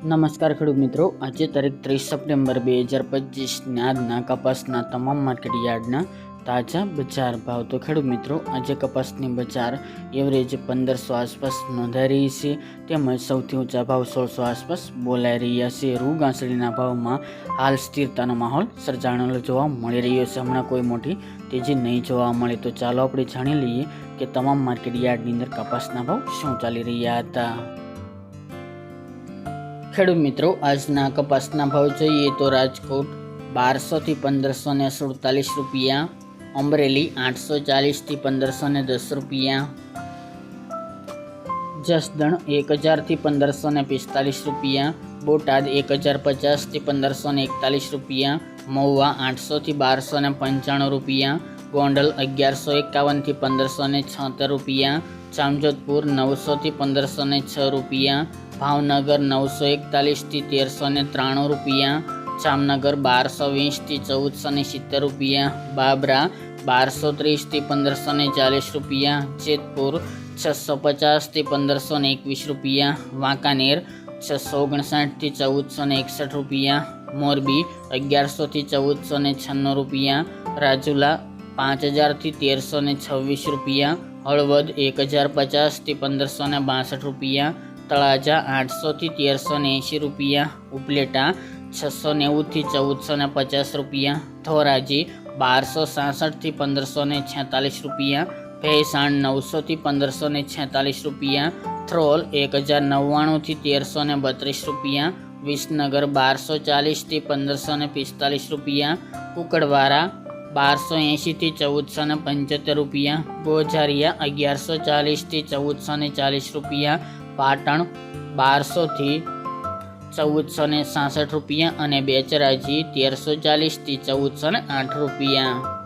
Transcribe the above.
નમસ્કાર ખેડૂત મિત્રો, આજે તારીખ 30 સપ્ટેમ્બર 2025 આજના કપાસના તમામ માર્કેટ યાર્ડના તાજા બજાર ભાવ. તો ખેડૂત મિત્રો, આજે કપાસની બજાર એવરેજ 1500 આસપાસ નોંધાઈ રહી છે, તેમજ સૌથી ઊંચા ભાવ 1600 આસપાસ બોલાઈ રહ્યા છે. રૂ ઘાસડીના ભાવમાં હાલ સ્થિરતાનો માહોલ સર્જાણેલો જોવા મળી રહ્યો છે. હમણાં કોઈ મોટી તેજી નહીં જોવા મળે. તો ચાલો આપણે જાણી લઈએ કે તમામ માર્કેટ યાર્ડની અંદર કપાસના ભાવ શું ચાલી રહ્યા હતા. ખેડૂત મિત્રો, આજના કપાસના ભાવ જોઈએ તો રાજકોટ 1200 થી 1547 રૂપિયા, અમરેલી 840 થી 1510 રૂપિયા, જસદણ 1000 થી 1545 રૂપિયા, બોટાદ 1050 થી 1541 રૂપિયા, મહુવા 800 થી 1295 રૂપિયા, ગોંડલ 1151 થી 1576 રૂપિયા, જામજોધપુર 900 થી 1506 રૂપિયા, ભાવનગર 941 થી 1393 રૂપિયા, જામનગર 1220 થી 1470 રૂપિયા, બાબરા 1230 થી 1540 રૂપિયા, જેતપુર 650 થી 1521 રૂપિયા, વાંકાનેર 659 થી 1461 રૂપિયા, મોરબી 1100 થી 1496 રૂપિયા, રાજુલા 5000 થી 1326 રૂપિયા, હળવદ 1050 થી 1562 રૂપિયા, તળાજા 800 થી 1380 રૂપિયા, ઉપલેટા 690 થી 1450 રૂપિયા, ધોરાજી 1266 થી 1546 રૂપિયા, ભેસાણ 900 થી 1546 રૂપિયા, થ્રોલ 1099 થી 1332 રૂપિયા, વિસનગર 1240 થી 1545 રૂપિયા, કુકડવારા 1280 થી 1475 રૂપિયા, ગોઝારિયા 1140 થી 1440 રૂપિયા, પાટણ 1200 થી 1466 રૂપિયા અને બેચરાજી 1340 થી 1408 રૂપિયા.